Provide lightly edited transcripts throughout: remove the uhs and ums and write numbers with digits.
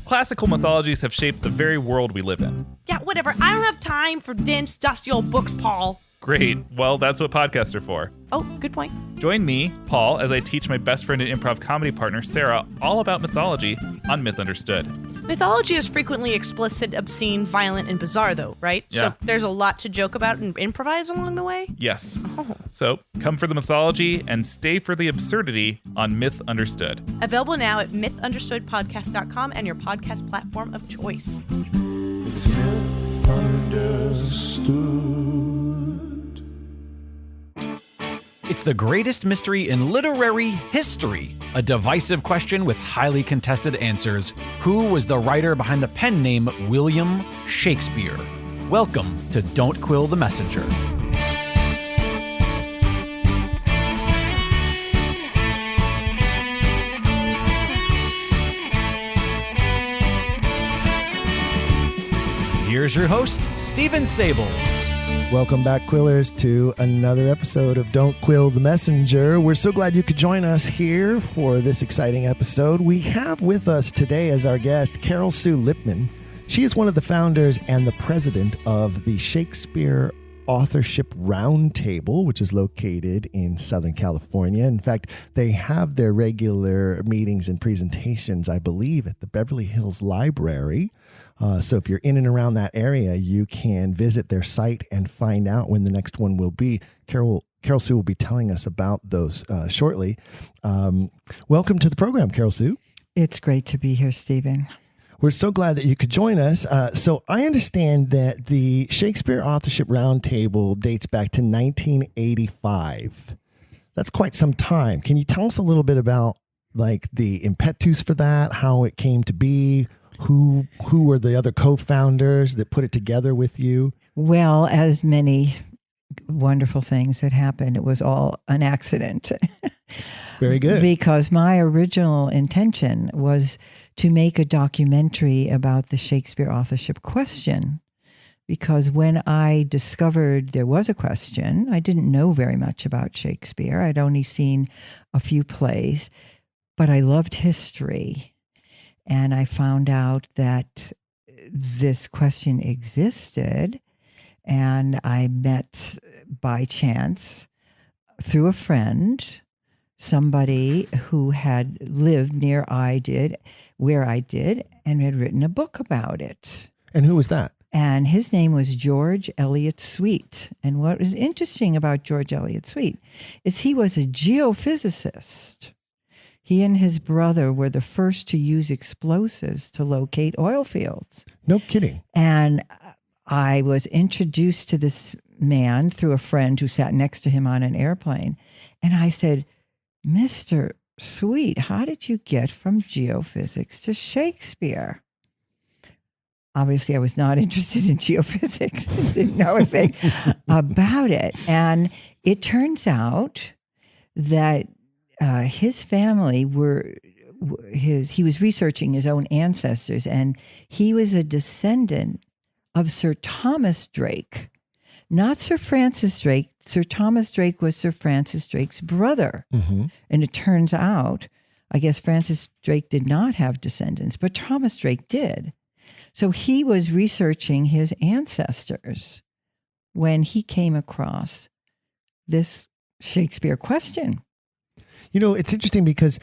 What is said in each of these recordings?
Classical mythologies have shaped the very world we live in. Yeah, whatever. I don't have time for dense, dusty old books, Paul. Great. Well, that's what podcasts are for. Oh, good point. Join me, Paul, as I teach my best friend and improv comedy partner, Sarah, all about mythology on Myth Understood. Mythology is frequently explicit, obscene, violent, and bizarre, though, right? Yeah. So there's a lot to joke about and improvise along the way? Yes. Oh. So come for the mythology and stay for the absurdity on Myth Understood. Available now at mythunderstoodpodcast.com and your podcast platform of choice. It's Myth Understood. It's the greatest mystery in literary history. A divisive question with highly contested answers. Who was the writer behind the pen name William Shakespeare? Welcome to Don't Quill the Messenger. Here's your host, Stephen Sable. Welcome back, Quillers, to another episode of Don't Quill the Messenger. We're so glad you could join us here for this exciting episode. We have with us today as our guest Carole Sue Lipman. She is one of the founders and the president of the Shakespeare Authorship Roundtable, which is located in Southern California. In fact, they have their regular meetings and presentations, I believe, at the Beverly Hills Library. So if you're in and around that area, you can visit their site and find out when the next one will be. Carole Sue will be telling us about those shortly. Welcome to the program, Carole Sue. It's great to be here, Stephen. We're so glad that you could join us. So I understand that the Shakespeare Authorship Roundtable dates back to 1985. That's quite some time. Can you tell us a little bit about like the impetus for that, how it came to be? Who were the other co-founders that put it together with you? Well, as many wonderful things that happened, it was all an accident. Very good. Because my original intention was to make a documentary about the Shakespeare authorship question. Because when I discovered there was a question, I didn't know very much about Shakespeare. I'd only seen a few plays, but I loved history. And I found out that this question existed, and I met by chance through a friend somebody who had lived where I did, and had written a book about it. And who was that? And his name was George Eliot Sweet. And what was interesting about George Eliot Sweet is he was a geophysicist. He and his brother were the first to use explosives to locate oil fields. No kidding. And I was introduced to this man through a friend who sat next to him on an airplane. And I said, Mr. Sweet, how did you get from geophysics to Shakespeare? Obviously, I was not interested in geophysics. Didn't know a thing about it. And it turns out that his family he was researching his own ancestors, and he was a descendant of Sir Thomas Drake, not Sir Francis Drake. Sir Thomas Drake was Sir Francis Drake's brother. Mm-hmm. And it turns out, I guess Francis Drake did not have descendants, but Thomas Drake did. So he was researching his ancestors when he came across this Shakespeare question. You know, it's interesting because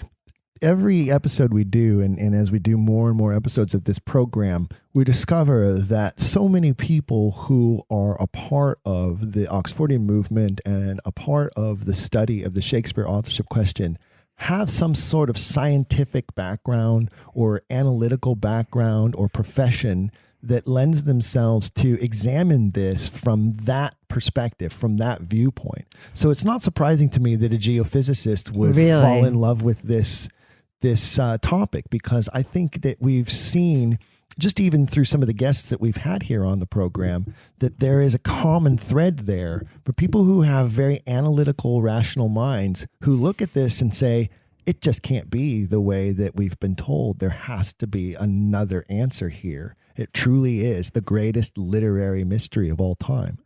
every episode we do, and as we do more and more episodes of this program, we discover that so many people who are a part of the Oxfordian movement and a part of the study of the Shakespeare authorship question have some sort of scientific background or analytical background or profession that lends themselves to examine this from that perspective, from that viewpoint. So it's not surprising to me that a geophysicist would fall in love with this topic, because I think that we've seen, just even through some of the guests that we've had here on the program, that there is a common thread there for people who have very analytical, rational minds who look at this and say, it just can't be the way that we've been told. There has to be another answer here. It truly is the greatest literary mystery of all time.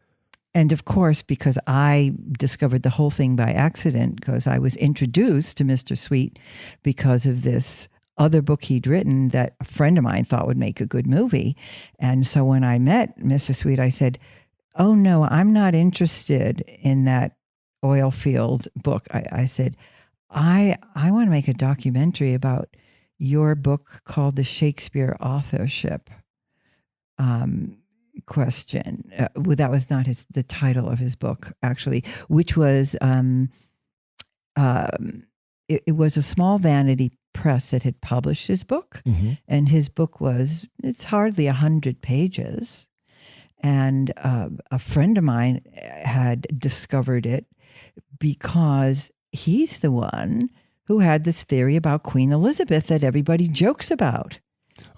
And of course, because I discovered the whole thing by accident, because I was introduced to Mr. Sweet because of this other book he'd written that a friend of mine thought would make a good movie. And so when I met Mr. Sweet, I said, "Oh no, I'm not interested in that oil field book." I said, I want to make a documentary about your book called The Shakespeare Authorship Question. Well, that was not the title of his book, actually, which was, it was a small vanity press that had published his book. Mm-hmm. And his book it's hardly 100 pages. And a friend of mine had discovered it because he's the one who had this theory about Queen Elizabeth that everybody jokes about.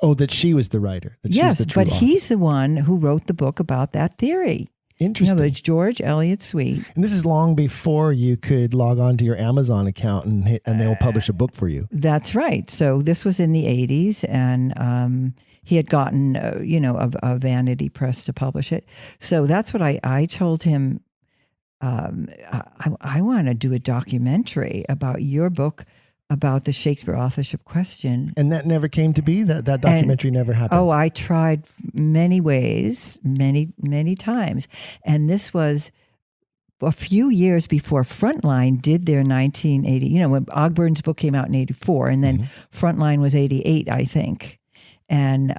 Oh, that she was the writer. That Yes, she's the true but author. he's the one who wrote the book about that theory. Interesting. It's George Eliot Sweet. And this is long before you could log on to your Amazon account and they'll publish a book for you. That's right. So this was in the 80s, and he had gotten, a vanity press to publish it. So that's what I told him. I want to do a documentary about your book about the Shakespeare authorship question. And that never came to be? That documentary never happened? Oh, I tried many ways, many times. And this was a few years before Frontline did their 1980, when Ogburn's book came out in 84, and then Frontline was 88, I think. And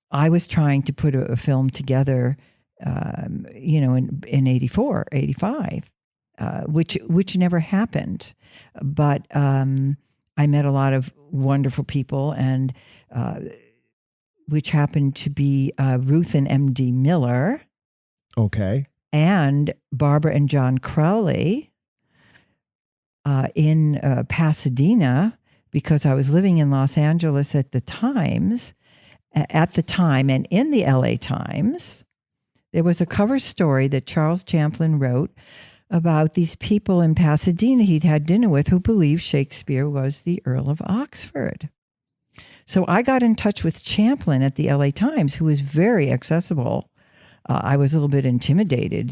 I was trying to put a film together in 84, 85, which never happened. But I met a lot of wonderful people, and which happened to be Ruth and M.D. Miller. Okay. And Barbara and John Crowley in Pasadena, because I was living in Los Angeles at the time, and in the LA Times, there was a cover story that Charles Champlin wrote about these people in Pasadena he'd had dinner with who believed Shakespeare was the Earl of Oxford. So I got in touch with Champlin at the LA Times, who was very accessible. I was a little bit intimidated,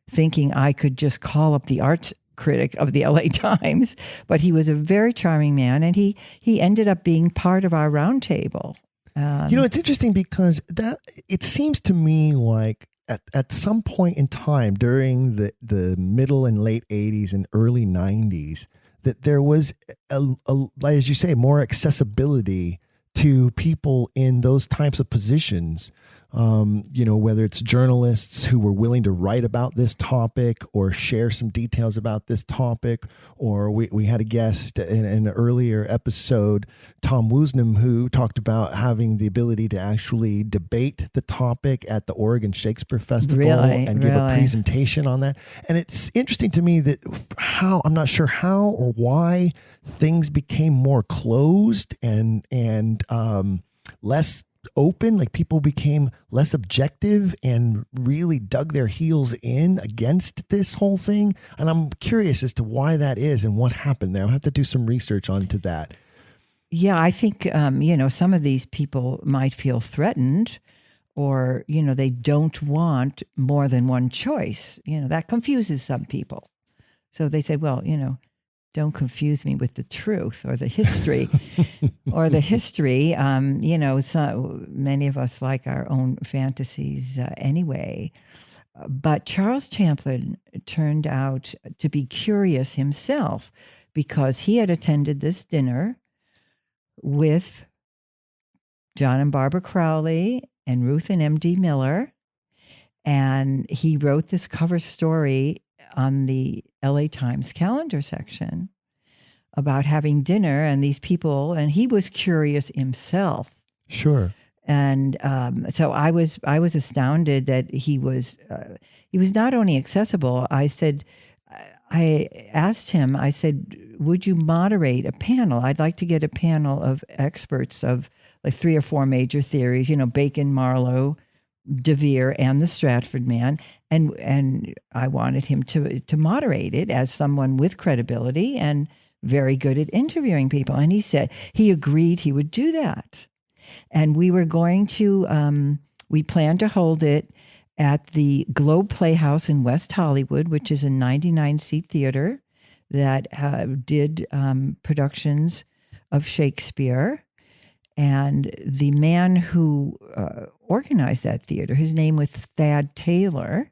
thinking I could just call up the arts critic of the LA Times, but he was a very charming man, and he ended up being part of our roundtable. It's interesting because it seems to me like at some point in time during the middle and late 80s and early 90s, that there was, as you say, more accessibility to people in those types of positions. Whether it's journalists who were willing to write about this topic or share some details about this topic, or we had a guest in an earlier episode, Tom Woosnam, who talked about having the ability to actually debate the topic at the Oregon Shakespeare Festival and give a presentation on that. And it's interesting to me that I'm not sure how or why things became more closed and less open, like people became less objective and really dug their heels in against this whole thing. And I'm curious as to why that is and what happened there. I'll have to do some research onto that. Yeah, I think, some of these people might feel threatened, or, they don't want more than one choice. That confuses some people. So they say, well, don't confuse me with the truth or the history so many of us like our own fantasies anyway. But Charles Champlin turned out to be curious himself, because he had attended this dinner with John and Barbara Crowley and Ruth and M.D. Miller. And he wrote this cover story on the LA Times calendar section about having dinner and these people, and he was curious himself. Sure. And so I was astounded that he was not only accessible. I asked him, would you moderate a panel? I'd like to get a panel of experts of like 3 or 4 major theories, Bacon, Marlowe, De Vere, and the Stratford man. And I wanted him to moderate it as someone with credibility and very good at interviewing people. And he said he agreed he would do that. And we were going to, we planned to hold it at the Globe Playhouse in West Hollywood, which is a 99-seat theater that did productions of Shakespeare. And the man who organized that theater, his name was Thad Taylor.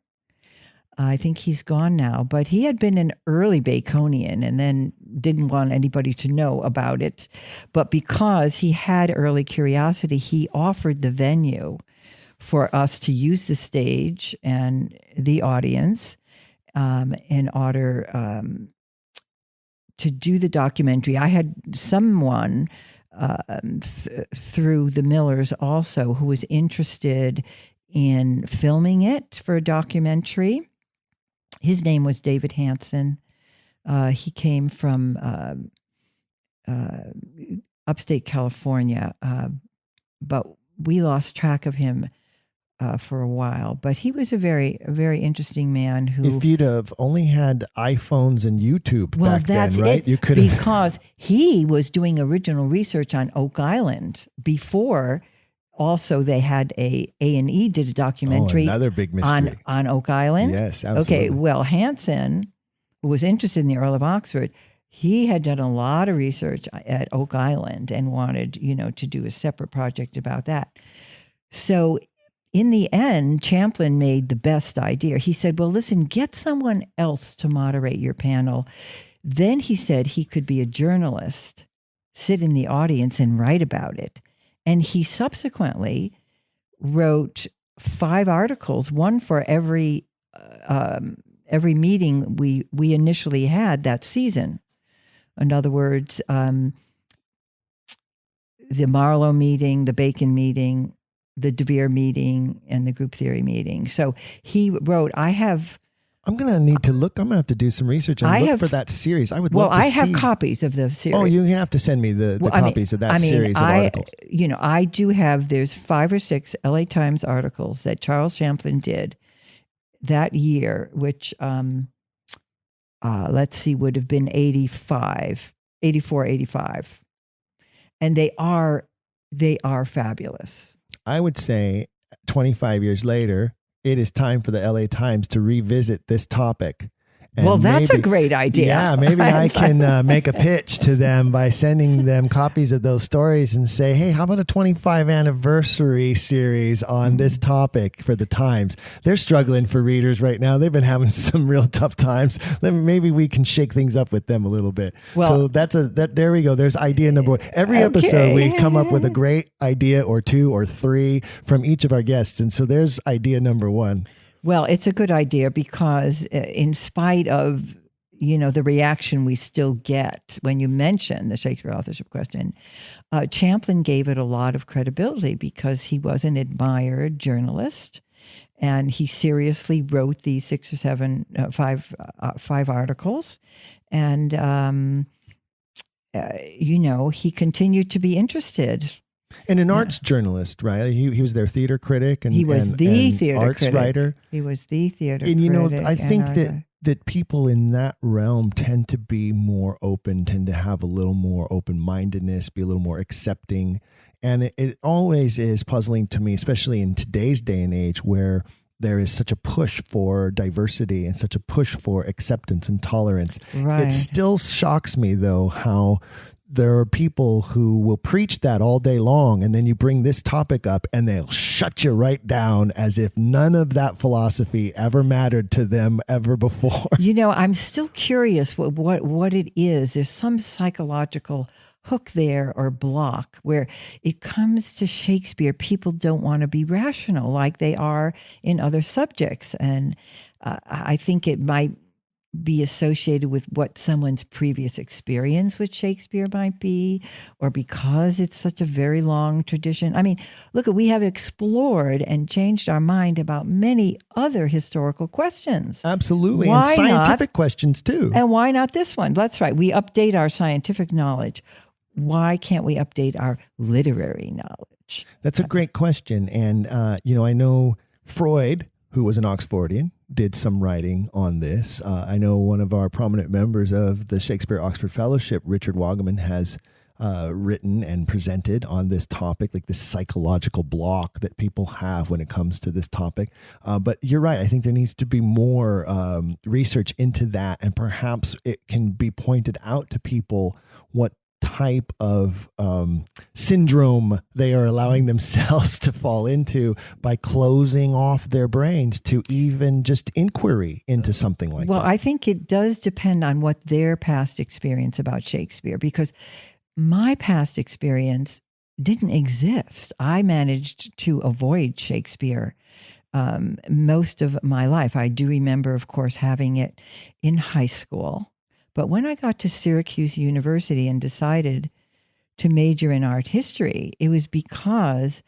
I think he's gone now, but he had been an early Baconian and then didn't want anybody to know about it. But because he had early curiosity, he offered the venue for us to use the stage and the audience in order to do the documentary. I had someone through the Millers also who was interested in filming it for a documentary. His name was David Hansen. He came from upstate California, but we lost track of him for a while. But he was a very interesting man who... If you'd have only had iPhones and YouTube back then, right? It, you could have... Because he was doing original research on Oak Island before... Also, they had A&E did a documentary another big mystery. on Oak Island. Yes, absolutely. Okay, well, Hansen, who was interested in the Earl of Oxford, he had done a lot of research at Oak Island and wanted, to do a separate project about that. So in the end, Champlin made the best idea. He said, well, listen, get someone else to moderate your panel. Then he said he could be a journalist, sit in the audience and write about it. And he subsequently wrote 5 articles, one for every meeting we initially had that season. In other words, the Marlowe meeting, the Bacon meeting, the DeVere meeting, and the group theory meeting. So he wrote, I'm going to need to look. I'm going to have to do some research and look for that series. I would love to see. Well, I have copies of the series. Oh, you have to send me the copies of that series of articles. I do have, there's 5 or 6 LA Times articles that Charles Champlin did that year, which, let's see, would have been 84, 85. And they are fabulous. I would say 25 years later, it is time for the LA Times to revisit this topic. And well, that's a great idea. Yeah, maybe I can make a pitch to them by sending them copies of those stories and say, hey, how about a 25 anniversary series on this topic for the Times? They're struggling for readers right now. They've been having some real tough times. Maybe we can shake things up with them a little bit. Well, so there we go. There's idea number 1. Every episode we come up with a great idea or 2 or 3 from each of our guests. And so there's idea number 1. Well, it's a good idea because in spite of, the reaction we still get when you mention the Shakespeare authorship question, Champlin gave it a lot of credibility because he was an admired journalist and he seriously wrote these 6 or 7, 5 articles. And, he continued to be interested. And an arts journalist, right? He was their theater critic and he was the theater arts critic. Writer. He was the theater critic. And I think that people in that realm tend to be more open, tend to have a little more open-mindedness, be a little more accepting. And it always is puzzling to me, especially in today's day and age where there is such a push for diversity and such a push for acceptance and tolerance. Right. It still shocks me, though, how there are people who will preach that all day long, and then you bring this topic up and they'll shut you right down as if none of that philosophy ever mattered to them ever before. I'm still curious what it is. There's some psychological hook there or block where it comes to Shakespeare. People don't want to be rational like they are in other subjects. And I think it might be associated with what someone's previous experience with Shakespeare might be, or because it's such a very long tradition. I mean, look, we have explored and changed our mind about many other historical questions. Absolutely. Why and scientific not? Questions too. And why not this one? That's right. We update our scientific knowledge. Why can't we update our literary knowledge? That's a great question. And, I know Freud, who was an Oxfordian, did some writing on this. I know one of our prominent members of the Shakespeare Oxford Fellowship, Richard Wagaman, has written and presented on this topic, like this psychological block that people have when it comes to this topic. But you're right. I think there needs to be more research into that, and perhaps it can be pointed out to people what type of syndrome they are allowing themselves to fall into by closing off their brains to even just inquiry into something like Well, this. I think it does depend on what their past experience about Shakespeare, because my past experience didn't exist. I managed to avoid Shakespeare most of my life. I do remember, of course, having it in high school. But when I got to Syracuse University and decided to major in art history, it was because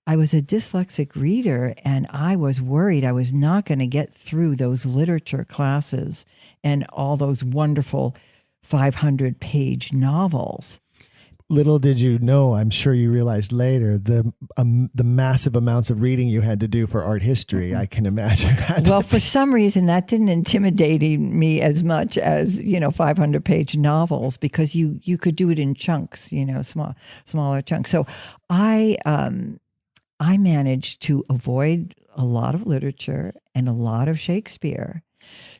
I was a dyslexic reader and I was worried I was not going to get through those literature classes and all those wonderful 500-page novels. Little did you know, I'm sure you realized later, the massive amounts of reading you had to do for art history. I can imagine. Well, for some reason, that didn't intimidate me as much as 500-page novels, because you could do it in chunks, smaller chunks. So I managed to avoid a lot of literature and a lot of Shakespeare.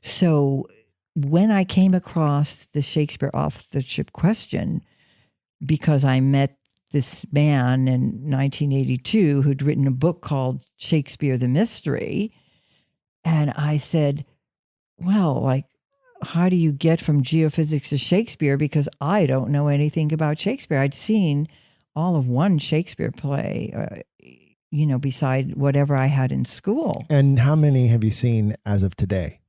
So when I came across the Shakespeare authorship question, because I met this man in 1982 who'd written a book called Shakespeare the Mystery. And I said, well, how do you get from geophysics to Shakespeare? Because I don't know anything about Shakespeare. I'd seen all of one Shakespeare play, beside whatever I had in school. And how many have you seen as of today?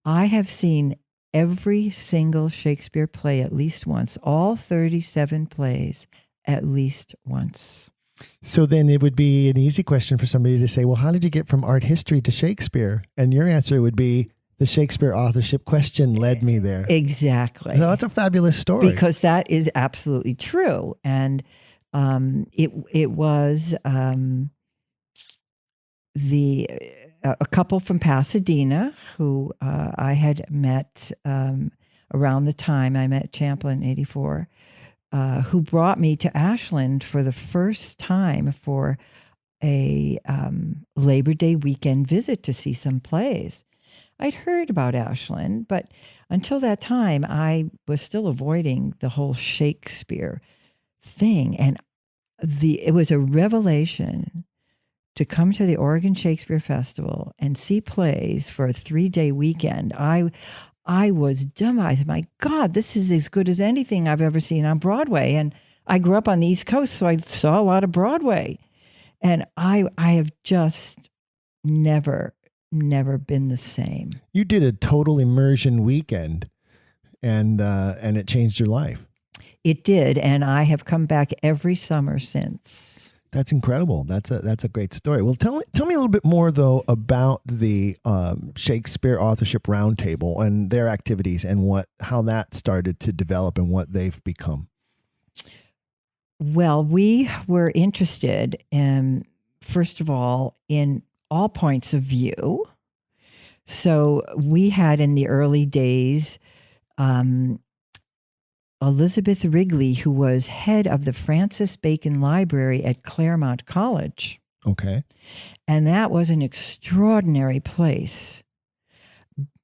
I have seen every single Shakespeare play at least once, all 37 plays at least once. So then it would be an easy question for somebody to say, well, how did you get from art history to Shakespeare? And your answer would be, the Shakespeare authorship question led me there. Exactly. So that's a fabulous story. Because that is absolutely true. And it was a couple from Pasadena who I had met around the time I met Champlin in 84, who brought me to Ashland for the first time for a Labor Day weekend visit to see some plays. I'd heard about Ashland, but until that time, I was still avoiding the whole Shakespeare thing. And it was a revelation to come to the Oregon Shakespeare Festival and see plays for a 3-day weekend. I was dumbfounded. My God, this is as good as anything I've ever seen on Broadway. And I grew up on the East Coast, so I saw a lot of Broadway. And I have just never been the same. You did a total immersion weekend, and it changed your life. It did, and I have come back every summer since. That's incredible. That's a great story. Well, tell me a little bit more though about the Shakespeare Authorship Roundtable and their activities and how that started to develop and what they've become. Well, we were interested in, first of all, in all points of view. So we had in the early days Elizabeth Wrigley, who was head of the Francis Bacon Library at Claremont College. Okay. And that was an extraordinary place,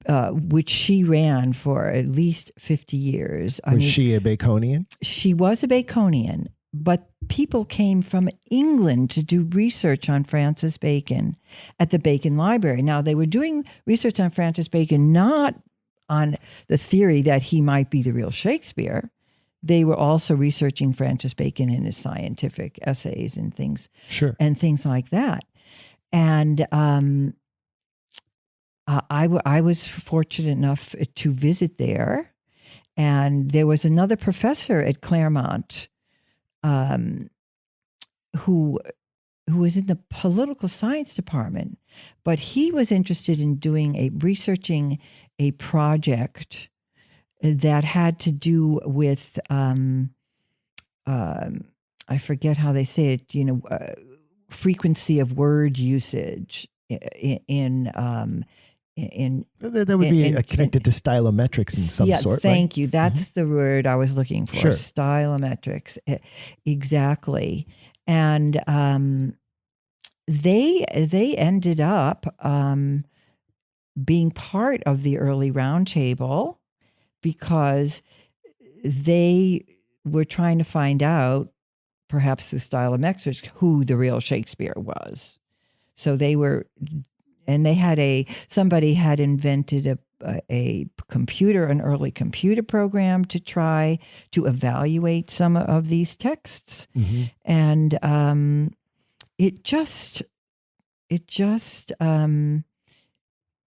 which she ran for at least 50 years. Was she a Baconian? She was a Baconian, but people came from England to do research on Francis Bacon at the Bacon Library. Now, they were doing research on Francis Bacon, not on the theory that he might be the real Shakespeare. They were also researching Francis Bacon in his scientific essays and things, Sure, and things like that. And I was fortunate enough to visit there, and there was another professor at Claremont who was in the political science department, but he was interested in researching a project that had to do with I forget how they say it, frequency of word usage in That would be connected to stylometrics in some sort. Thank right? you. That's the word I was looking for. Sure. Stylometrics. Exactly. And they ended up being part of the early roundtable because they were trying to find out, perhaps through stylometrics, who the real Shakespeare was. So they were, and they had somebody had invented a computer, an early computer program to try to evaluate some of these texts. Mm-hmm. And it just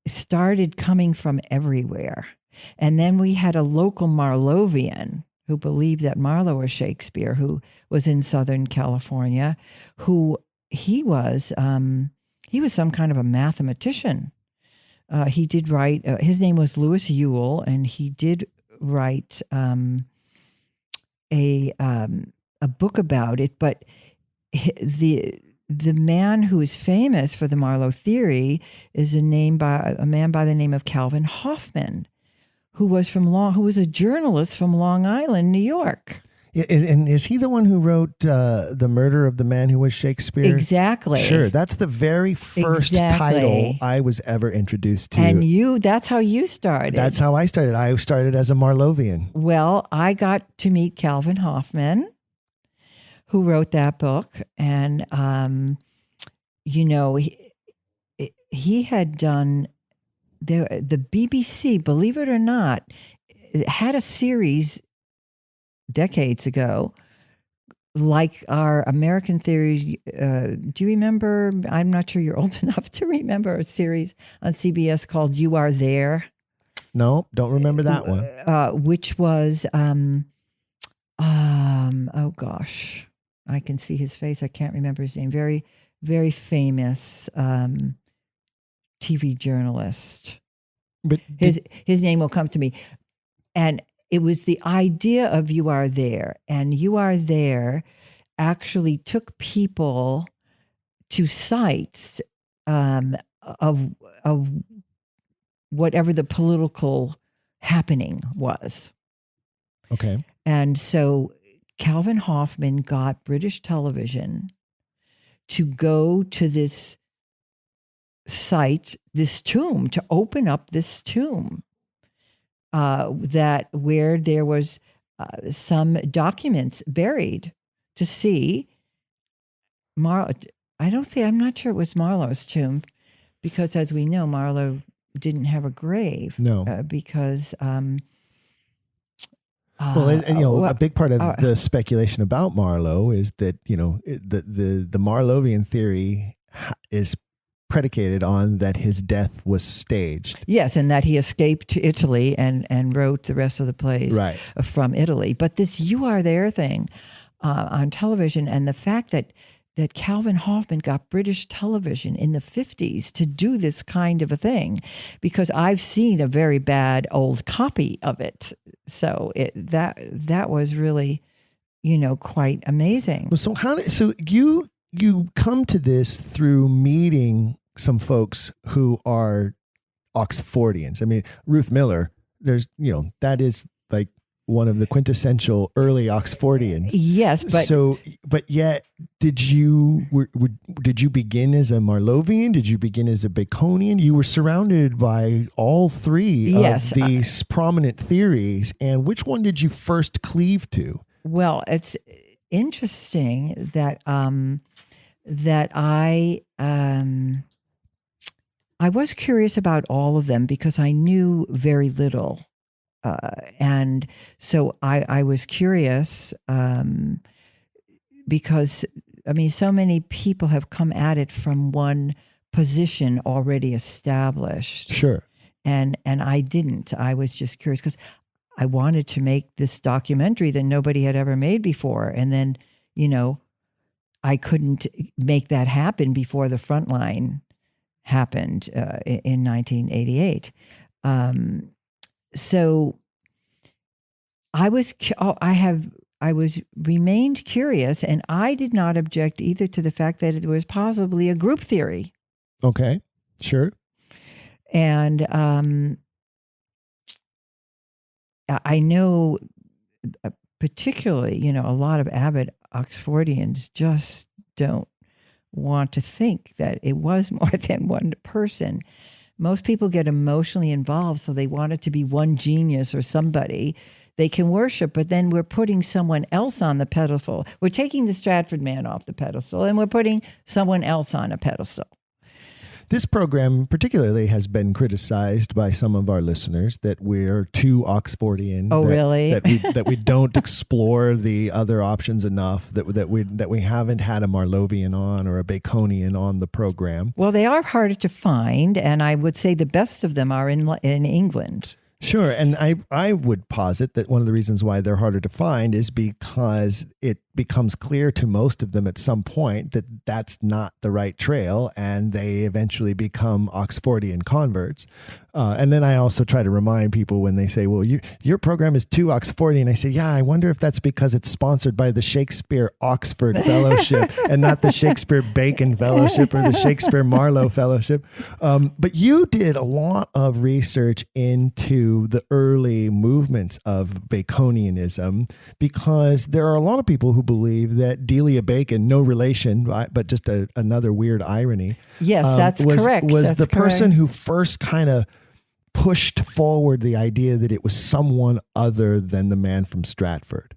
started coming from everywhere. And then we had a local Marlovian who believed that Marlowe was Shakespeare, who was in Southern California, who he was some kind of a mathematician. He did write, his name was Louis Yule, and he did write a book about it. But the man who is famous for the Marlowe theory is a man by the name of Calvin Hoffman, who was a journalist from Long Island, New York. And is he the one who wrote The Murder of the Man Who Was Shakespeare? Exactly. Sure. That's the very first title I was ever introduced to. And that's how you started. That's how I started. I started as a Marlovian. Well, I got to meet Calvin Hoffman, who wrote that book. And, he had done, the BBC, believe it or not, had a series decades ago, like our American Theory. Do you remember? I'm not sure you're old enough to remember a series on CBS called You Are There. No, don't remember that one. Which was, oh gosh, I can see his face. I can't remember his name. Very, very famous TV journalist. But his name will come to me. And it was the idea of You Are There. And You Are There actually took people to sites of whatever the political happening was. Okay. And so Calvin Hoffman got British television to go to this site, this tomb, to open up this tomb. Where there was some documents buried to see Marlowe. I'm not sure it was Marlowe's tomb, because as we know, Marlowe didn't have a grave. No. Because a big part of the speculation about Marlowe is that the Marlovian theory is predicated on that his death was staged. Yes, and that he escaped to Italy and wrote the rest of the plays from Italy. But this You Are There thing on television, and the fact that Calvin Hoffman got British television in the 50s to do this kind of a thing, because I've seen a very bad old copy of it. So that was really, quite amazing. So you come to this through meeting some folks who are Oxfordians. I mean, Ruth Miller, that is like one of the quintessential early Oxfordians. Yes, but yet did you begin as a Marlovian? Did you begin as a Baconian? You were surrounded by all three of these prominent theories, and which one did you first cleave to? Well, it's interesting that I was curious about all of them because I knew very little. And so I was curious because, so many people have come at it from one position already established. Sure. And I didn't. I was just curious because I wanted to make this documentary that nobody had ever made before. And then, I couldn't make that happen before the Frontline happened in 1988. So I remained curious, and I did not object either to the fact that it was possibly a group theory. Okay, sure. And I know particularly, a lot of avid Oxfordians just don't want to think that it was more than one person. Most people get emotionally involved, so they want it to be one genius or somebody they can worship, but then we're putting someone else on the pedestal. We're taking the Stratford man off the pedestal, and we're putting someone else on a pedestal. This program particularly has been criticized by some of our listeners that we're too Oxfordian. Oh, really? That we don't explore the other options enough. That we haven't had a Marlovian on or a Baconian on the program. Well, they are harder to find, and I would say the best of them are in England. Sure, and I would posit that one of the reasons why they're harder to find is because it becomes clear to most of them at some point that that's not the right trail, and they eventually become Oxfordian converts. And then I also try to remind people when they say, well, your program is too Oxfordian. I say, yeah, I wonder if that's because it's sponsored by the Shakespeare Oxford Fellowship and not the Shakespeare Bacon Fellowship or the Shakespeare Marlowe Fellowship. But you did a lot of research into the early movements of Baconianism, because there are a lot of people who believe that Delia Bacon, no relation, but just another weird irony. Yes, that's correct. Was that's the person correct. who first kind of pushed forward the idea that it was someone other than the man from Stratford.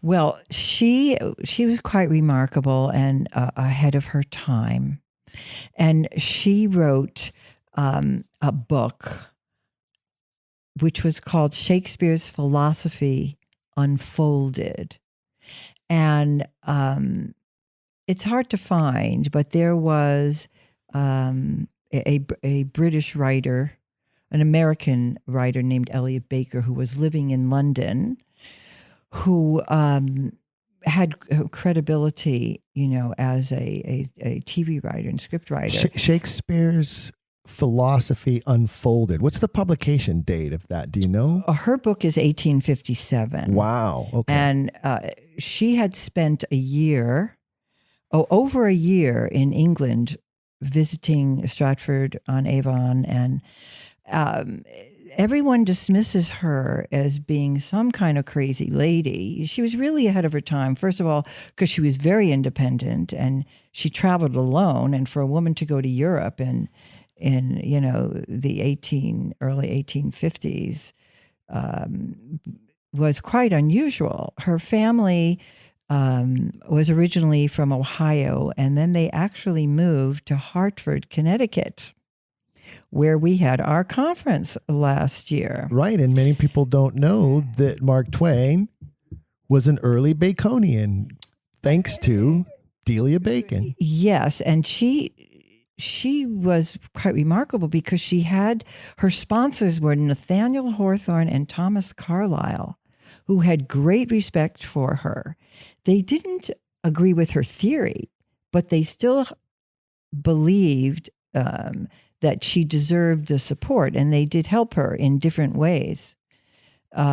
Well, she was quite remarkable and ahead of her time. And she wrote a book which was called Shakespeare's Philosophy Unfolded. And it's hard to find, but there was a British writer, an American writer named Delia Bacon, who was living in London, who had credibility, as a TV writer and script writer. Shakespeare's Philosophy Unfolded. What's the publication date of that? Do you know? Her book is 1857. Wow. Okay. And she had spent over a year in England visiting Stratford-on-Avon, and everyone dismisses her as being some kind of crazy lady. She was really ahead of her time, first of all, because she was very independent and she traveled alone. And for a woman to go to Europe in the early 1850s was quite unusual. Her family was originally from Ohio, and then they actually moved to Hartford, Connecticut, where we had our conference last year. Right, and many people don't know that Mark Twain was an early Baconian, thanks to Delia Bacon. Yes, and she was quite remarkable because she had, her sponsors were Nathaniel Hawthorne and Thomas Carlyle, who had great respect for her. They didn't agree with her theory, but they still believed that she deserved the support, and they did help her in different ways,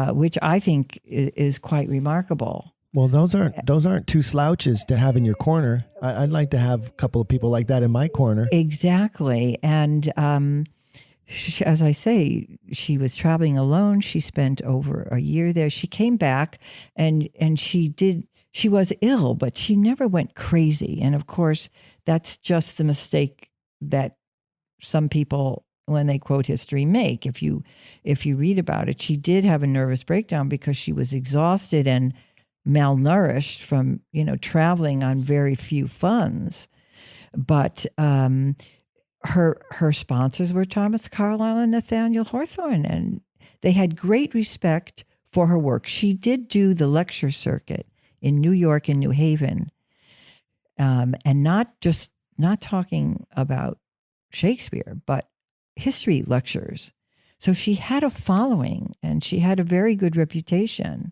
which I think is quite remarkable. Well, those aren't two slouches to have in your corner. I'd like to have a couple of people like that in my corner. Exactly. And as I say, she was traveling alone. She spent over a year there. She came back and she was ill, but she never went crazy. And of course, that's just the mistake that some people, when they quote history, make. If you read about it, she did have a nervous breakdown because she was exhausted and malnourished from, traveling on very few funds. But her sponsors were Thomas Carlyle and Nathaniel Hawthorne, and they had great respect for her work. She did do the lecture circuit in New York and New Haven, and not talking about Shakespeare, but history lectures. So she had a following, and she had a very good reputation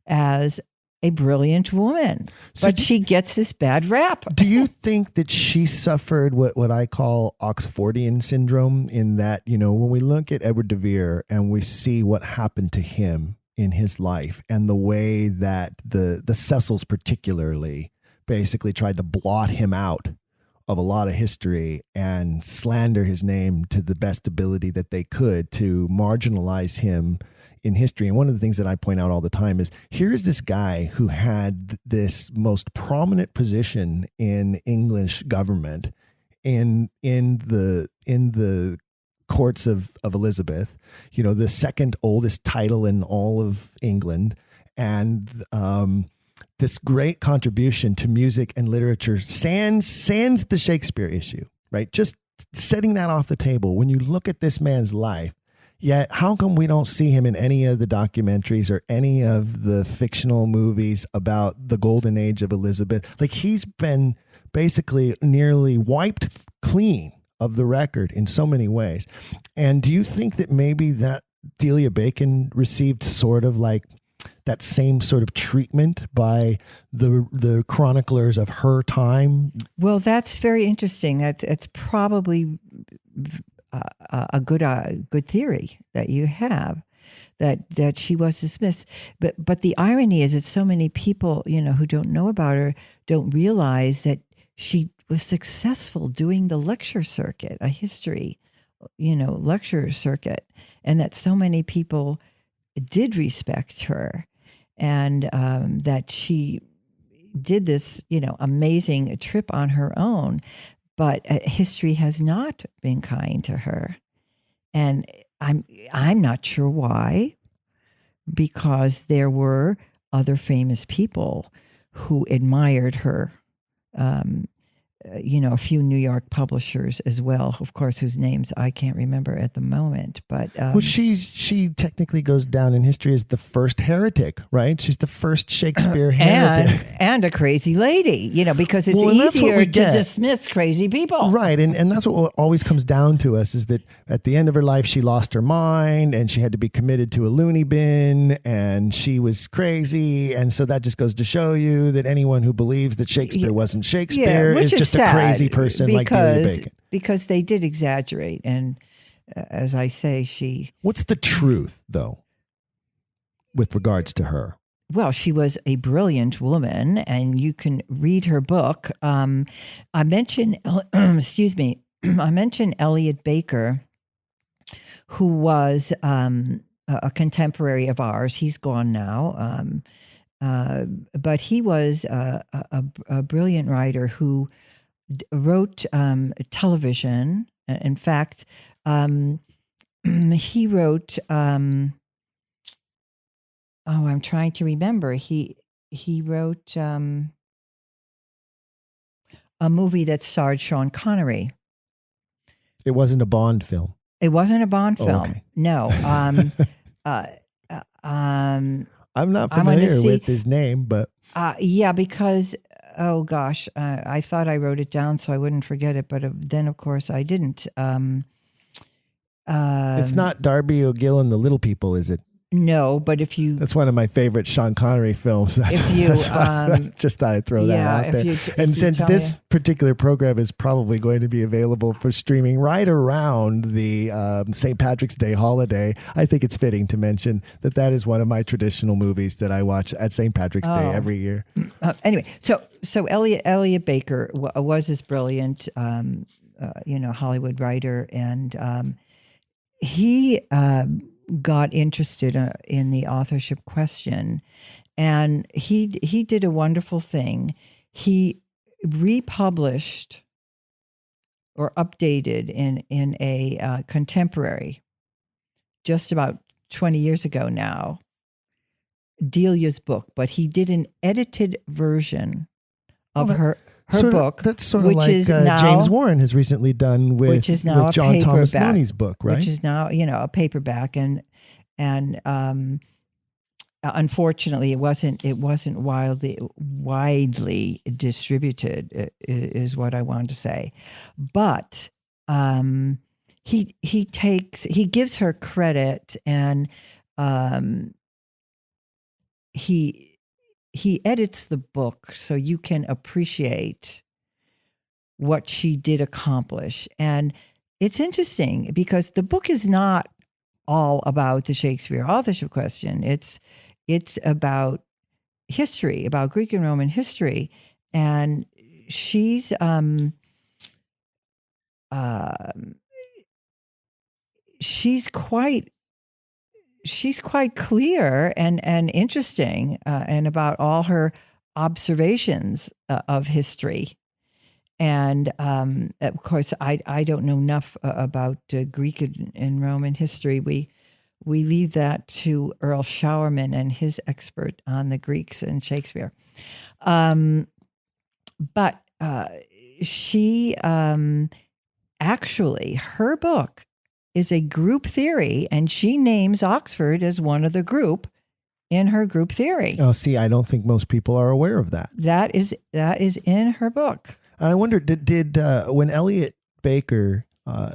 as a brilliant woman, but she gets this bad rap. Do you think that she suffered what I call Oxfordian syndrome, in that, when we look at Edward de Vere and we see what happened to him in his life and the way that the Cecils particularly basically tried to blot him out of a lot of history and slander his name to the best ability that they could to marginalize him in history. And one of the things that I point out all the time is here's this guy who had this most prominent position in English government in the courts of Elizabeth, you know, the second oldest title in all of England, and this great contribution to music and literature, sans the Shakespeare issue, right? Just setting that off the table. When you look at this man's life, yet how come we don't see him in any of the documentaries or any of the fictional movies about the golden age of Elizabeth? Like, he's been basically nearly wiped clean of the record in so many ways. And do you think that maybe that Delia Bacon received sort of like that same sort of treatment by the chroniclers of her time? Well, that's very interesting. That's probably a good theory that you have, that she was dismissed. But the irony is that so many people, you know, who don't know about her don't realize that she was successful doing the lecture circuit, a history, you know, lecture circuit, and that so many people did respect her, and that she did this, you know, amazing trip on her own. But history has not been kind to her, and I'm not sure why, because there were other famous people who admired her. You know, a few New York publishers as well, of course, whose names I can't remember at the moment. But well, she technically goes down in history as the first heretic, right? She's the first Shakespeare heretic, and a crazy lady. You know, because it's easier to dismiss crazy people, right? And that's what always comes down to us, is that at the end of her life, she lost her mind and she had to be committed to a loony bin, and she was crazy, and so that just goes to show you that anyone who believes that Shakespeare wasn't Shakespeare is just a crazy person like Delia Bacon. Because they did exaggerate. And as I say, what's the truth, though, with regards to her? Well, she was a brilliant woman, and you can read her book. I mentioned, I mentioned Elliot Baker, who was a contemporary of ours. He's gone now. But he was a brilliant writer who wrote television. In fact, he wrote. I'm trying to remember. He wrote a movie that starred Sean Connery. It wasn't a Bond film. It wasn't a Bond film. Okay. No. I'm not familiar with his name, but yeah, because oh gosh, I thought I wrote it down so I wouldn't forget it, but then of course I didn't. It's not Darby O'Gill and the Little People, is it? No, but if you... That's one of my favorite Sean Connery films. I just thought I'd throw that out there. And since this particular program is probably going to be available for streaming right around the St. Patrick's Day holiday, I think it's fitting to mention that that is one of my traditional movies that I watch at St. Patrick's Day every year. Anyway, so Elliot Baker was this brilliant, Hollywood writer, and he... got interested in the authorship question, and he did a wonderful thing. He republished or updated in a contemporary, just about 20 years ago now, Delia's book, but he did an edited version of her book. That's sort of like James Warren has recently done with John Thomas Looney's book, right? Which is now, a paperback, and unfortunately, it wasn't widely distributed, is what I wanted to say. But he gives her credit, and he edits the book so you can appreciate what she did accomplish. And it's interesting because the book is not all about the Shakespeare authorship question. It's about history, about Greek and Roman history. And she's she's quite clear and interesting, and about all her observations of history. And of course, I don't know enough about Greek and Roman history. We leave that to Earl Showerman and his expert on the Greeks and Shakespeare. But she actually, her book is a group theory, and she names Oxford as one of the group in her group theory. Oh, see, I don't think most people are aware of that. That is in her book. I wonder, did when Elliot Baker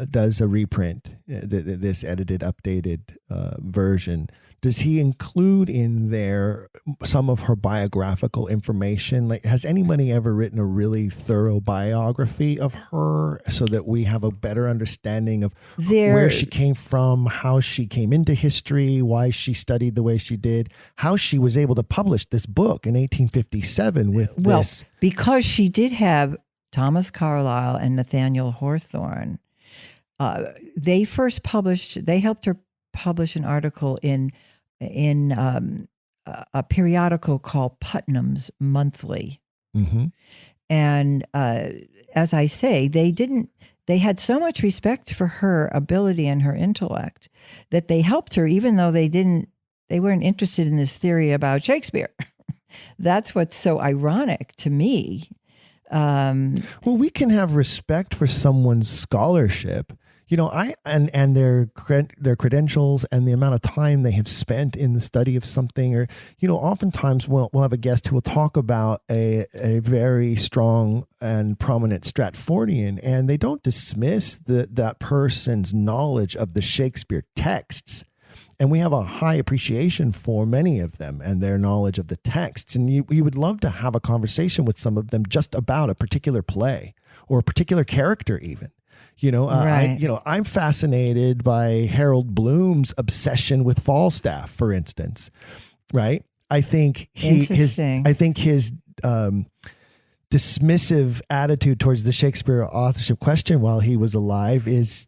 does a reprint, this edited, updated version, does he include in there some of her biographical information? Like, has anybody ever written a really thorough biography of her so that we have a better understanding of where she came from, how she came into history, why she studied the way she did, how she was able to publish this book in 1857 with this? Because she did have Thomas Carlyle and Nathaniel Hawthorne. They helped her publish an article in a periodical called Putnam's Monthly. Mm-hmm. And as I say, they had so much respect for her ability and her intellect that they helped her, even though they weren't interested in this theory about Shakespeare. That's what's so ironic to me. Well, we can have respect for someone's scholarship, and their credentials and the amount of time they have spent in the study of something. Or, oftentimes we'll have a guest who will talk about a very strong and prominent Stratfordian, and they don't dismiss that person's knowledge of the Shakespeare texts. And we have a high appreciation for many of them and their knowledge of the texts. And you would love to have a conversation with some of them just about a particular play or a particular character even. Right. I'm fascinated by Harold Bloom's obsession with Falstaff, for instance. Right. I think his dismissive attitude towards the Shakespeare authorship question while he was alive is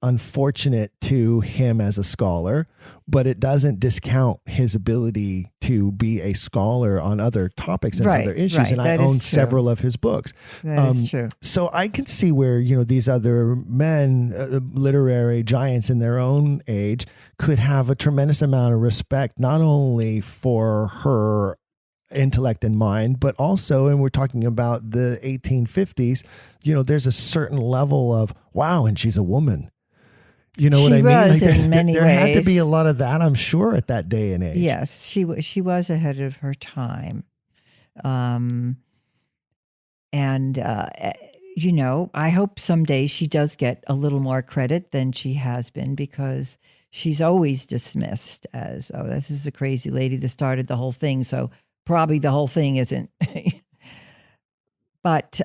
unfortunate to him as a scholar, but it doesn't discount his ability to be a scholar on other topics and other issues. Right. And I own several of his books. That is true. So I can see where, these other men, literary giants in their own age, could have a tremendous amount of respect, not only for her intellect and mind, but also, and we're talking about the 1850s, there's a certain level of, wow, and she's a woman. You know what I mean? Like there had to be a lot of that, I'm sure, at that day and age. Yes, she was ahead of her time. I hope someday she does get a little more credit than she has been, because she's always dismissed as, oh, this is a crazy lady that started the whole thing, so probably the whole thing isn't. But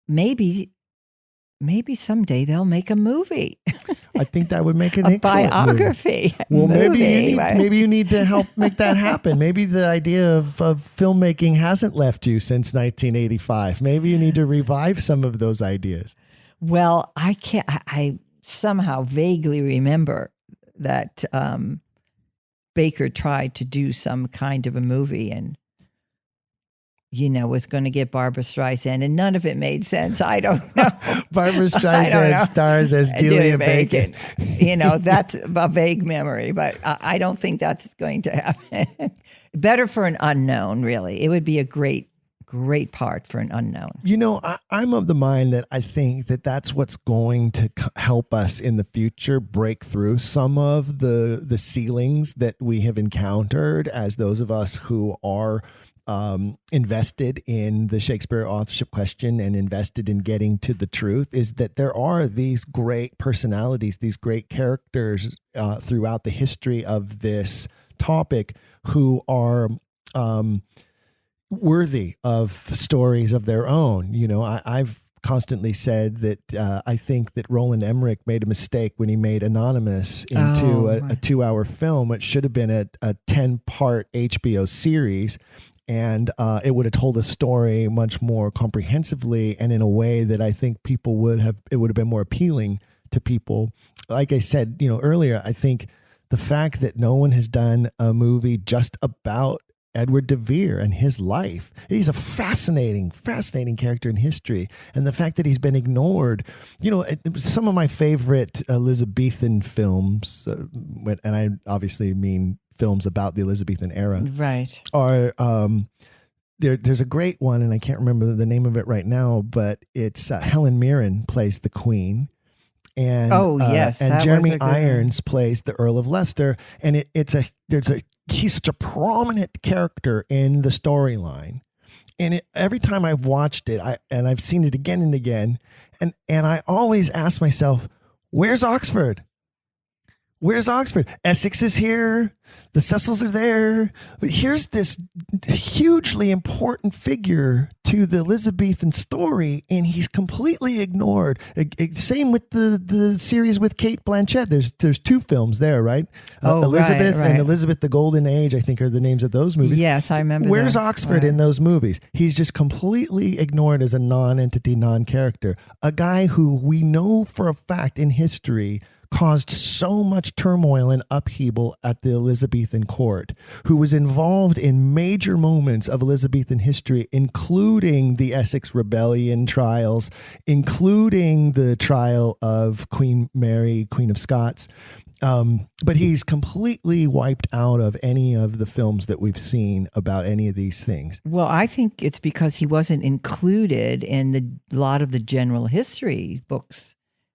maybe someday they'll make a movie. I think that would make an excellent biography. Well, movie, maybe you need to help make that happen. Maybe the idea of filmmaking hasn't left you since 1985. Maybe you need to revive some of those ideas. Well, I somehow vaguely remember that Baker tried to do some kind of a movie and, was going to get Barbra Streisand, and none of it made sense. I don't know. Barbra Streisand stars as Delia Bacon. That's a vague memory, but I don't think that's going to happen. Better for an unknown, really. It would be a great part for an unknown. I'm of the mind that I think that that's what's going to help us in the future break through some of the ceilings that we have encountered as those of us who are invested in the Shakespeare authorship question and invested in getting to the truth, is that there are these great personalities, these great characters throughout the history of this topic who are worthy of stories of their own. I've constantly said that I think that Roland Emmerich made a mistake when he made Anonymous into a 2-hour film. It should have been a 10-part HBO series. And it would have told a story much more comprehensively and in a way that I think it would have been more appealing to people. Like I said, earlier, I think the fact that no one has done a movie just about Edward de Vere and his life. He's a fascinating character in history. And the fact that he's been ignored, some of my favorite Elizabethan films, and I obviously mean films about the Elizabethan era, right, are there's a great one, and I can't remember the name of it right now, but it's Helen Mirren plays the Queen. And, and Jeremy Irons plays the Earl of Leicester. And he's such a prominent character in the storyline. And every time I've watched it, I've seen it again and again, and I always ask myself, where's Oxford? Where's Oxford? Essex is here. The Cecils are there. But here's this hugely important figure to the Elizabethan story, and he's completely ignored. Same with the series with Cate Blanchett. There's 2 films there, right? Elizabeth right. and Elizabeth the Golden Age, I think, are the names of those movies. Yes, I remember. Where's Oxford in those movies? He's just completely ignored as a non-entity, non-character. A guy who we know for a fact in history caused so much turmoil and upheaval at the Elizabethan court, who was involved in major moments of Elizabethan history, including the Essex Rebellion trials, including the trial of Queen Mary, Queen of Scots. But he's completely wiped out of any of the films that we've seen about any of these things. Well, I think it's because he wasn't included in a lot of the general history books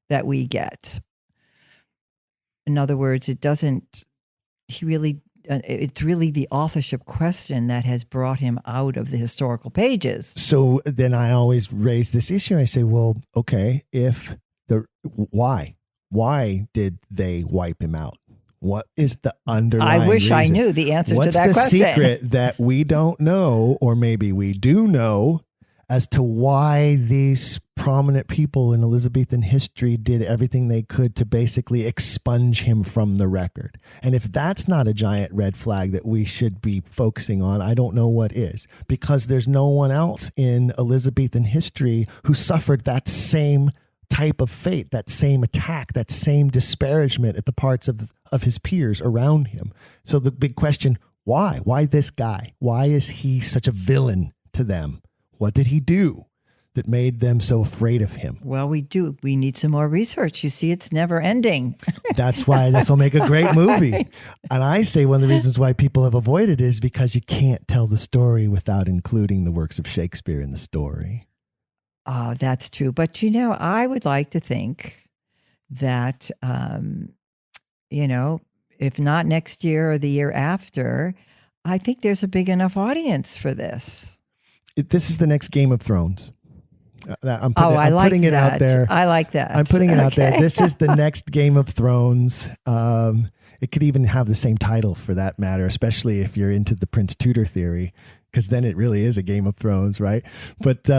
that we get. In other words, it's really the authorship question that has brought him out of the historical pages. So then I always raise this issue. I say, well, okay, why did they wipe him out? What is the underlying I wish reason? I knew the answer What's to that the question. secret that we don't know, or maybe we do know, as to why these prominent people in Elizabethan history did everything they could to basically expunge him from the record? And if that's not a giant red flag that we should be focusing on, I don't know what is, because there's no one else in Elizabethan history who suffered that same type of fate, that same attack, that same disparagement at the parts of his peers around him. So the big question, why? Why this guy? Why is he such a villain to them? What did he do that made them so afraid of him? Well, we need some more research. You see, it's never ending. That's why this will make a great movie. And I say one of the reasons why people have avoided it is because you can't tell the story without including the works of Shakespeare in the story. Oh, that's true. But, I would like to think that, if not next year or the year after, I think there's a big enough audience for this. This is the next Game of Thrones. I'm like putting it out there. I like that. I'm putting it out there. This is the next Game of Thrones. It could even have the same title for that matter, especially if you're into the Prince Tudor theory, because then it really is a Game of Thrones, right? But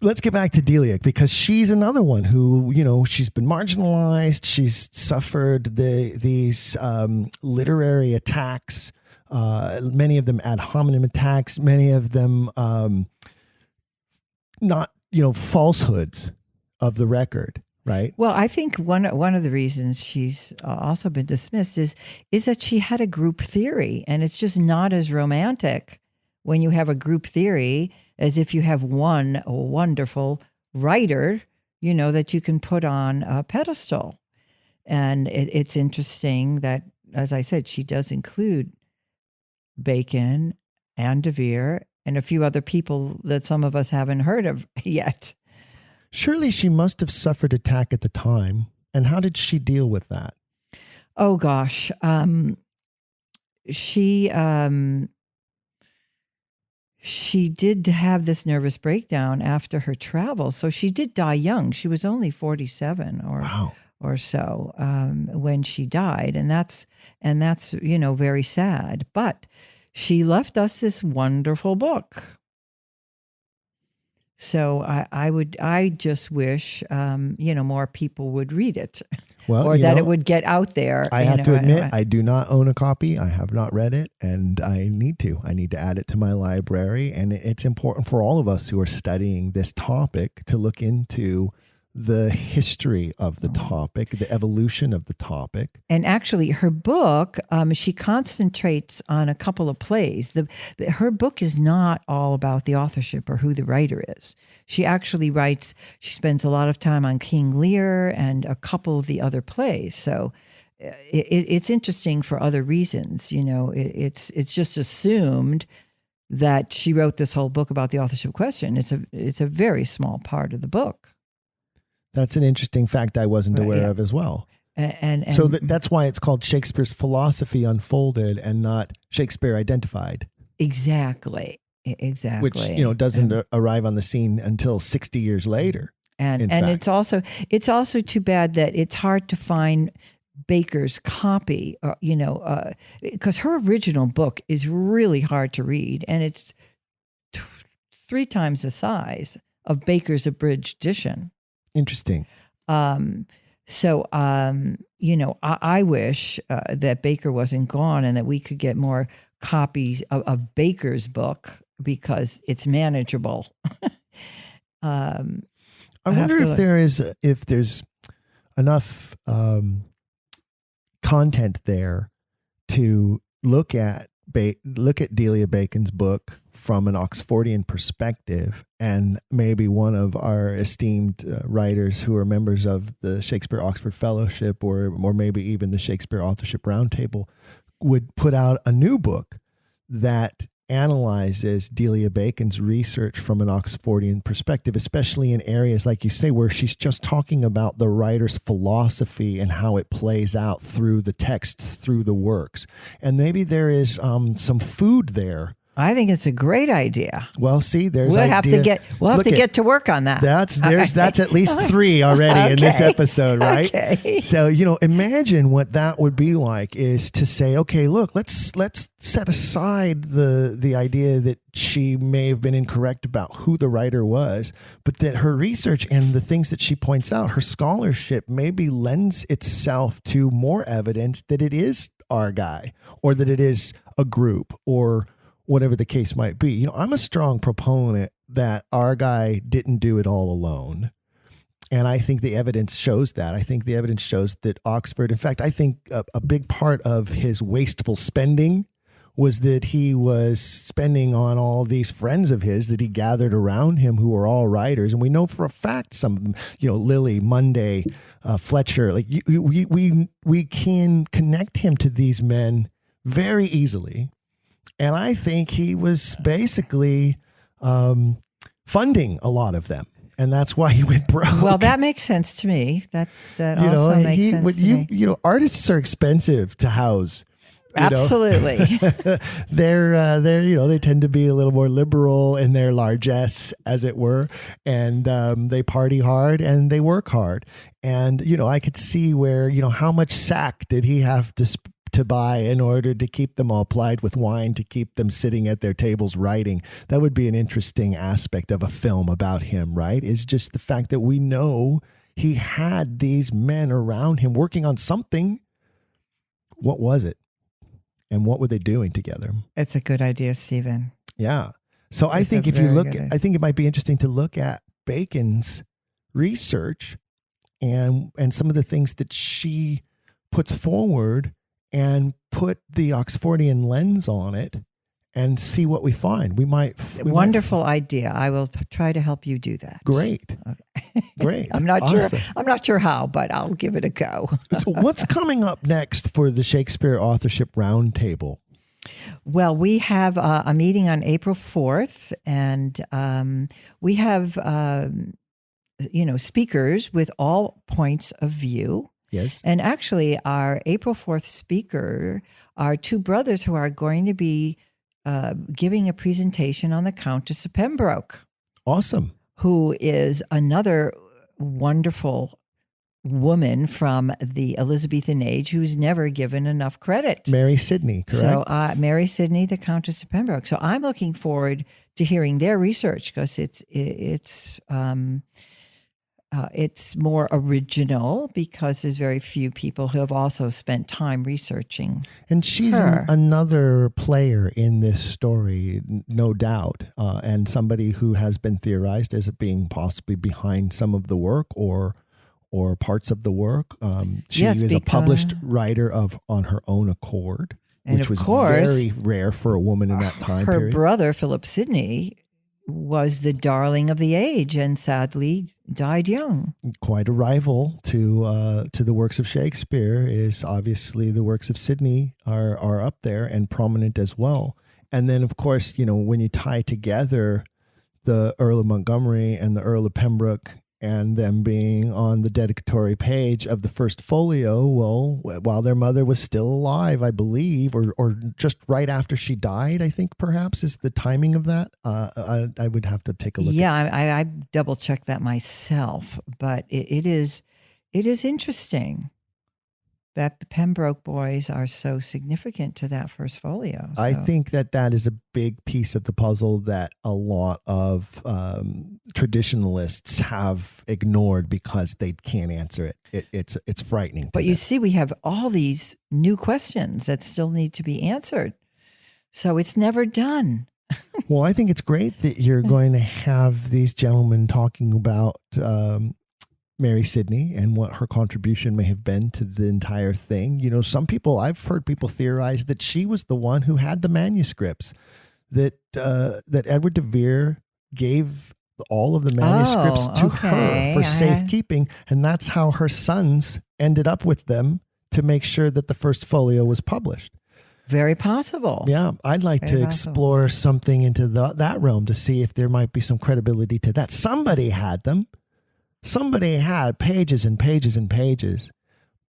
let's get back to Delia, because she's another one who, she's been marginalized. She's suffered these literary attacks. Many of them ad hominem attacks, many of them not, falsehoods of the record, right? Well, I think one of the reasons she's also been dismissed is that she had a group theory, and it's just not as romantic when you have a group theory as if you have one wonderful writer, that you can put on a pedestal. And it's interesting that, as I said, she does include Bacon and de Vere and a few other people that some of us haven't heard of yet. Surely she must have suffered attack at the time. And how did she deal with that? Oh, gosh. She did have this nervous breakdown after her travel. So she did die young. She was only 47 or so when she died. And that's very sad. But she left us this wonderful book. So I just wish, more people would read it, Well, or that it would get out there. I have to admit, I do not own a copy. I have not read it, and I need to. I need to add it to my library. And it's important for all of us who are studying this topic to look into the history of the topic, the evolution of the topic. And actually, her book, she concentrates on a couple of plays. Her book is not all about the authorship or who the writer is. She actually she spends a lot of time on King Lear and a couple of the other plays. So it's interesting for other reasons. It's just assumed that she wrote this whole book about the authorship question. It's a very small part of the book. That's an interesting fact I wasn't aware of as well. And so that's why it's called Shakespeare's Philosophy Unfolded and not Shakespeare Identified. Exactly. Which, doesn't arrive on the scene until 60 years later. And it's also too bad that it's hard to find Baker's copy, because her original book is really hard to read, and it's 3 times the size of Baker's abridged edition. Interesting. I wish that Baker wasn't gone and that we could get more copies of Baker's book because it's manageable. I wonder if there's enough content there to look at Delia Bacon's book from an Oxfordian perspective, and maybe one of our esteemed writers who are members of the Shakespeare Oxford Fellowship or maybe even the Shakespeare Authorship Roundtable would put out a new book that analyzes Delia Bacon's research from an Oxfordian perspective, especially in areas, like you say, where she's just talking about the writer's philosophy and how it plays out through the texts, through the works. And maybe there is some food there. I think it's a great idea. Well, see, we'll have to get to work on that. That's at least 3 already in this episode, right? Okay. So, imagine what that would be like, is to say, okay, look, let's set aside the idea that she may have been incorrect about who the writer was, but that her research and the things that she points out, her scholarship maybe lends itself to more evidence that it is our guy, or that it is a group, or whatever the case might be. I'm a strong proponent that our guy didn't do it all alone. And I think the evidence shows that. I think the evidence shows that Oxford, in fact, I think a big part of his wasteful spending was that he was spending on all these friends of his that he gathered around him who are all writers. And we know for a fact some of them, Lily, Monday, Fletcher, like we can connect him to these men very easily. And I think he was basically funding a lot of them. And that's why he went broke. Well, that makes sense to me. That also makes sense to me. Artists are expensive to house. Absolutely. They tend to be a little more liberal in their largesse, as it were. And they party hard and they work hard. And, I could see where, how much sack did he have to buy in order to keep them all plied with wine, to keep them sitting at their tables writing. That would be an interesting aspect of a film about him, right? Is just the fact that we know he had these men around him working on something. What was it? And what were they doing together? It's a good idea, Stephen. Yeah. So I think if you look, I think it might be interesting to look at Bacon's research and some of the things that she puts forward, and put the Oxfordian lens on it and see what we find. Wonderful idea. I will try to help you do that. Great. Okay. Great. I'm not sure how, but I'll give it a go. So what's coming up next for the Shakespeare Authorship Roundtable? Well, we have a meeting on April 4th, and we have speakers with all points of view. Yes. And actually, our April 4th speaker are 2 brothers who are going to be giving a presentation on the Countess of Pembroke. Awesome. Who is another wonderful woman from the Elizabethan age who's never given enough credit. Mary Sidney, correct? So Mary Sidney, the Countess of Pembroke. So I'm looking forward to hearing their research because it's more original because there's very few people who have also spent time researching. And she's her. Another player in this story, no doubt, and somebody who has been theorized as being possibly behind some of the work or parts of the work. She Yes, is a published writer on her own accord, And which of was course, very rare for a woman in that time her period. brother, Philip Sidney, was the darling of the age and sadly died young. Quite a rival to the works of Shakespeare. Is obviously the works of Sidney are up there and prominent as well. And then, of course, when you tie together the Earl of Montgomery and the Earl of Pembroke and them being on the dedicatory page of the first folio, well, while their mother was still alive, I believe, or just right after she died, I think perhaps is the timing of that. I would have to take a look. Yeah, I double checked that myself, but it is interesting that the Pembroke boys are so significant to that first folio. I So- think that is a big piece of the puzzle that a lot of traditionalists have ignored because they can't answer it. It's frightening. But you see, we have all these new questions that still need to be answered. So it's never done. Well, I think it's great that you're going to have these gentlemen talking about Mary Sidney and what her contribution may have been to the entire thing. I've heard people theorize that she was the one who had the manuscripts, that Edward de Vere gave all of the manuscripts to her for safekeeping, and that's how her sons ended up with them to make sure that the first folio was published. Very possible. Yeah, I'd like to explore something into that realm to see if there might be some credibility to that. Somebody had them. Somebody had pages and pages and pages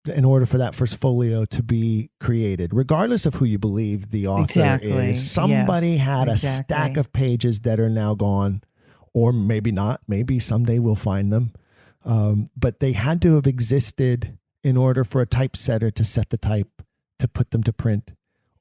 in order for that first folio to be created, regardless of who you believe the author is. Somebody had a stack of pages that are now gone, or maybe not. Maybe someday we'll find them. But they had to have existed in order for a typesetter to set the type, to put them to print,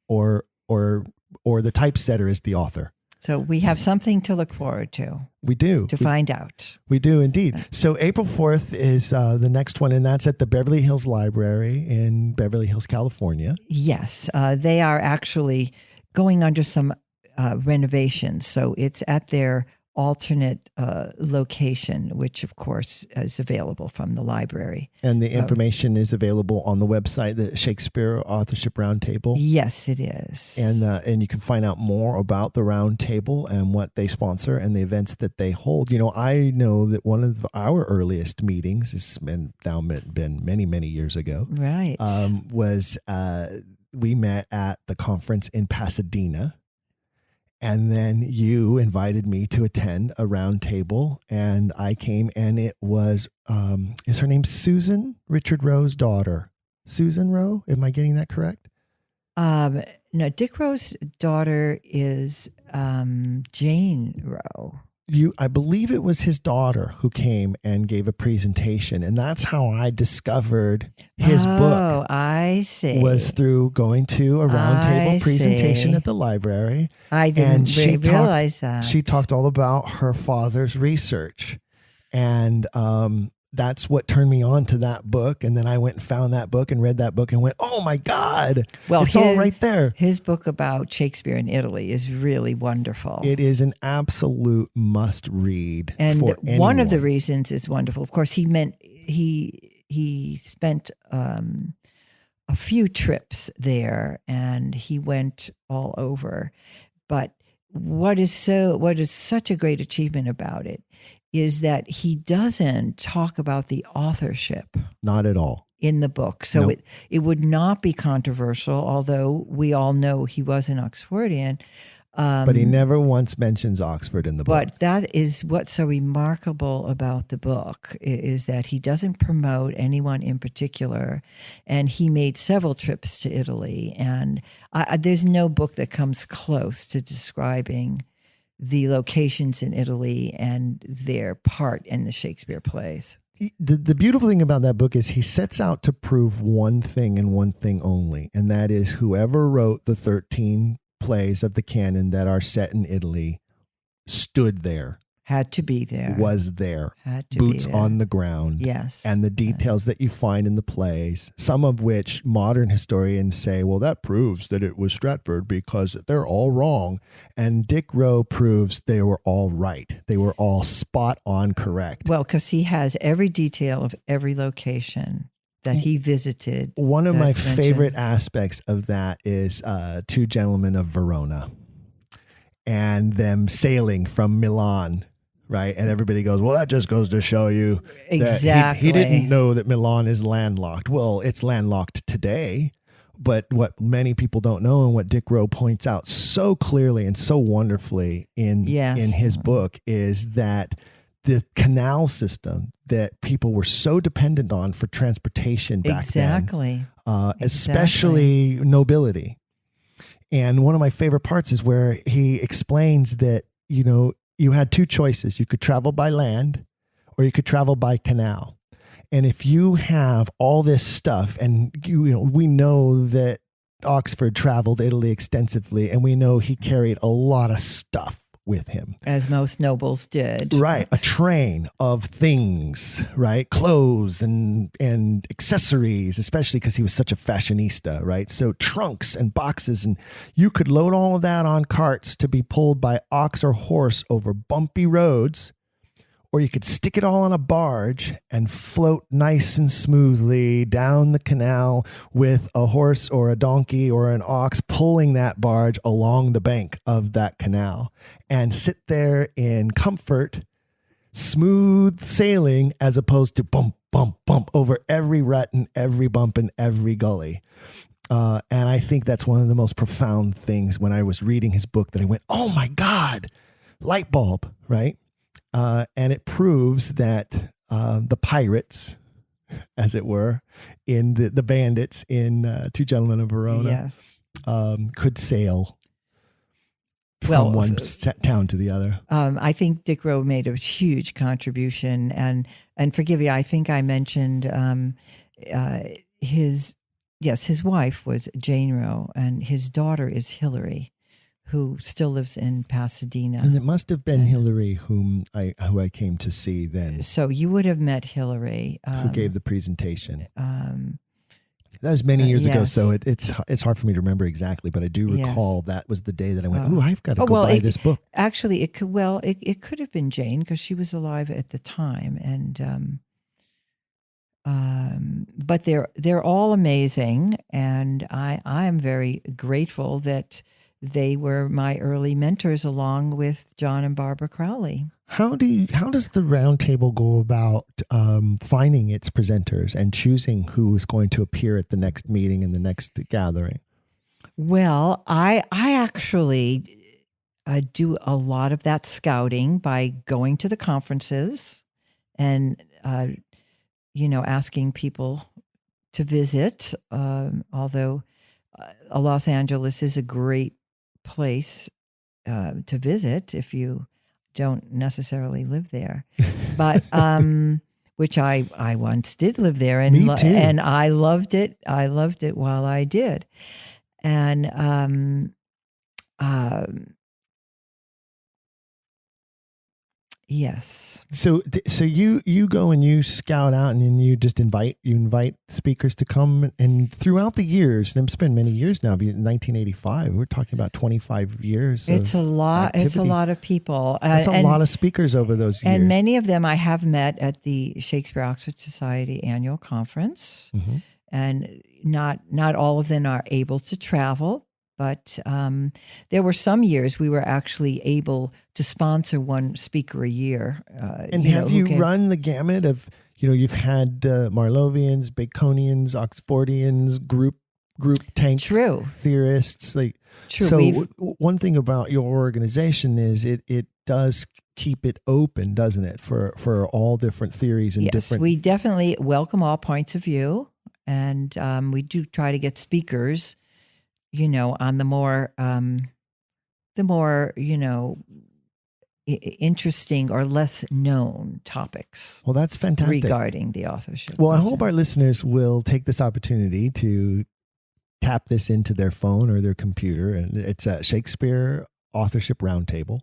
or the typesetter is the author. So we have something to look forward to. We do. To find out. We do indeed. So April 4th is the next one, and that's at the Beverly Hills Library in Beverly Hills, California. Yes. They are actually going under some renovations. So it's at their alternate location, which of course is available from the library. And the information is available on the website, the Shakespeare Authorship Roundtable. Yes, it is. And you can find out more about the Roundtable and what they sponsor and the events that they hold. I know that one of our earliest meetings, it's been many, many years ago. Right. Was we met at the conference in Pasadena. And then you invited me to attend a round table, and I came, and it was, is her name Susan? Richard Rowe's daughter. Susan Rowe? Am I getting that correct? No, Dick Rowe's daughter is Jane Rowe. I believe it was his daughter who came and gave a presentation, and that's how I discovered his book. Oh, I see. Was through going to a roundtable presentation at the library. I didn't realize that. She talked all about her father's research, and that's what turned me on to that book. And then I went and found that book and read that book and went, oh my God, it's all right there. His book about Shakespeare in Italy is really wonderful. It is an absolute must read. And for anyone. One of the reasons it's wonderful, of course, he spent a few trips there and he went all over. But what is such a great achievement about it is that he doesn't talk about the authorship. Not at all. In the book. So Nope. it would not be controversial, although we all know he was an Oxfordian. But he never once mentions Oxford in the book. But that is what's so remarkable about the book, is that he doesn't promote anyone in particular. And he made several trips to Italy. And there's no book that comes close to describing the locations in Italy and their part in the Shakespeare plays. the beautiful thing about that book is he sets out to prove one thing and one thing only, and that is whoever wrote the 13 plays of the canon that are set in Italy stood there, Had to be there. was there, Had to boots be there. on the ground. Yes. And the details that you find in the plays, some of which modern historians say, well, that proves that it was Stratford because they're all wrong. And Dick Rowe proves they were all right. They were all spot on correct. Well, because he has every detail of every location that he visited. One of my that's mentioned. favorite aspects of that is Two Gentlemen of Verona and them sailing from Milan. Right. And everybody goes, well, that just goes to show you that Exactly. he didn't know that Milan is landlocked. Well, it's landlocked today. But what many people don't know and what Dick Rowe points out so clearly and so wonderfully in his book is that the canal system that people were so dependent on for transportation back then, especially nobility. And one of my favorite parts is where he explains that, you had two choices. You could travel by land or you could travel by canal. And if you have all this stuff and we know that Oxford traveled Italy extensively and we know he carried a lot of stuff with him. As most nobles did. Right. A train of things, right? Clothes and accessories, especially because he was such a fashionista, right? So trunks and boxes, and you could load all of that on carts to be pulled by ox or horse over bumpy roads, or you could stick it all on a barge and float nice and smoothly down the canal with a horse or a donkey or an ox pulling that barge along the bank of that canal and sit there in comfort, smooth sailing, as opposed to bump, bump, bump over every rut and every bump and every gully. And I think that's one of the most profound things when I was reading his book that I went, oh my God, light bulb, right? And it proves that the pirates, as it were, in the bandits in Two Gentlemen of Verona, could sail from one town to the other. I think Dick Rowe made a huge contribution, and forgive me, I think I mentioned his wife was Jane Rowe, and his daughter is Hilary, who still lives in Pasadena. And it must have been Hilary who I came to see then. So you would have met Hilary. Who gave the presentation. That was many years ago, so it's hard for me to remember exactly, but I do recall that was the day that I went, I've got to go buy this book. Actually, it could have been Jane because she was alive at the time. And but they're all amazing, and I am very grateful that they were my early mentors, along with John and Barbara Crowley. How does the roundtable go about finding its presenters and choosing who is going to appear at the next meeting and the next gathering? Well, I actually do a lot of that scouting by going to the conferences and asking people to visit. Although Los Angeles is a great place to visit if you don't necessarily live there, but which I once did live there, and Me too. And I loved it. I loved it while I did, and yes. So you go and you scout out, and then you just invite speakers to come, and throughout the years, and it's been many years now. 1985, we're talking about 25 years. It's a lot. Activity. It's a lot of people. That's a lot of speakers over those years. And many of them I have met at the Shakespeare Authorship Society annual conference, and not all of them are able to travel. But there were some years we were actually able to sponsor one speaker a year. And have you run the gamut of, you've had Marlovians, Baconians, Oxfordians, group tank theorists. True. So one thing about your organization is it does keep it open, doesn't it, for all different theories and different. Yes, we definitely welcome all points of view, and we do try to get speakers on the more interesting or less known topics Well, that's fantastic. regarding the authorship. Well, I hope our listeners will take this opportunity to tap this into their phone or their computer. And it's a Shakespeare Authorship Roundtable.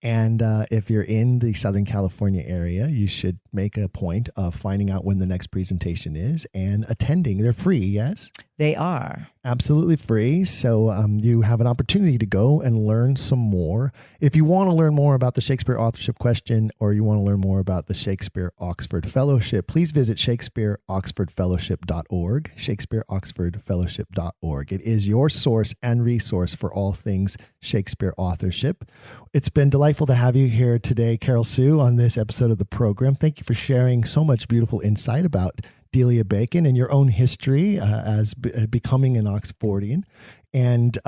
And if you're in the Southern California area, you should make a point of finding out when the next presentation is and attending. They're free, yes? They are. Absolutely free. So you have an opportunity to go and learn some more. If you want to learn more about the Shakespeare Authorship Question, or you want to learn more about the Shakespeare Oxford Fellowship, please visit ShakespeareOxfordFellowship.org, ShakespeareOxfordFellowship.org. It is your source and resource for all things Shakespeare authorship. It's been delightful to have you here today, Carole Sue, on this episode of the program. Thank you for sharing so much beautiful insight about Delia Bacon and your own history as becoming an Oxfordian, and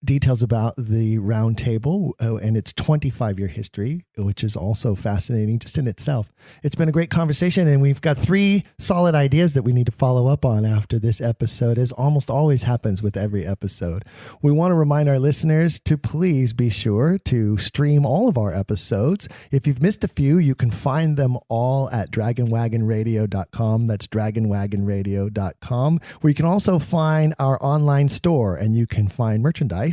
details about the round table and its 25-year history, which is also fascinating just in itself. It's been a great conversation, and we've got 3 solid ideas that we need to follow up on after this episode, as almost always happens with every episode. We want to remind our listeners to please be sure to stream all of our episodes. If you've missed a few, you can find them all at dragonwagonradio.com. That's dragonwagonradio.com, where you can also find our online store, and you can find merchandise.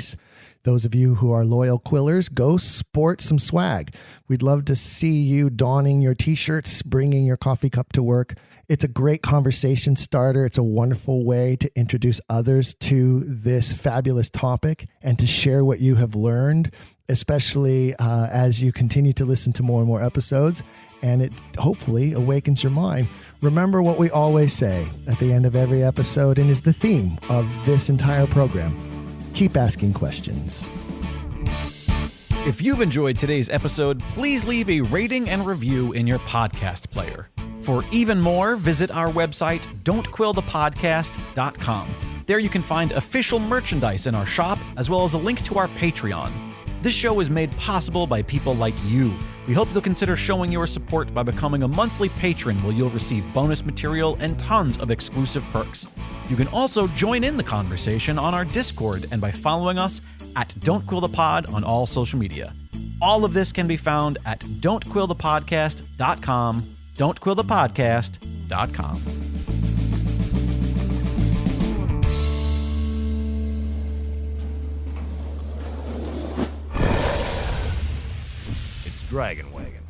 Those of you who are loyal Quillers, go sport some swag. We'd love to see you donning your t-shirts, bringing your coffee cup to work. It's a great conversation starter. It's a wonderful way to introduce others to this fabulous topic and to share what you have learned, especially as you continue to listen to more and more episodes, and it hopefully awakens your mind. Remember what we always say at the end of every episode, and is the theme of this entire program: keep asking questions. If you've enjoyed today's episode, please leave a rating and review in your podcast player. For even more, visit our website, don'tquillthepodcast.com. There you can find official merchandise in our shop, as well as a link to our Patreon. This show is made possible by people like you. We hope you'll consider showing your support by becoming a monthly patron, where you'll receive bonus material and tons of exclusive perks. You can also join in the conversation on our Discord and by following us at Don't Quill the Pod on all social media. All of this can be found at don'tquillthepodcast.com, don'tquillthepodcast.com. It's Dragon Wagon.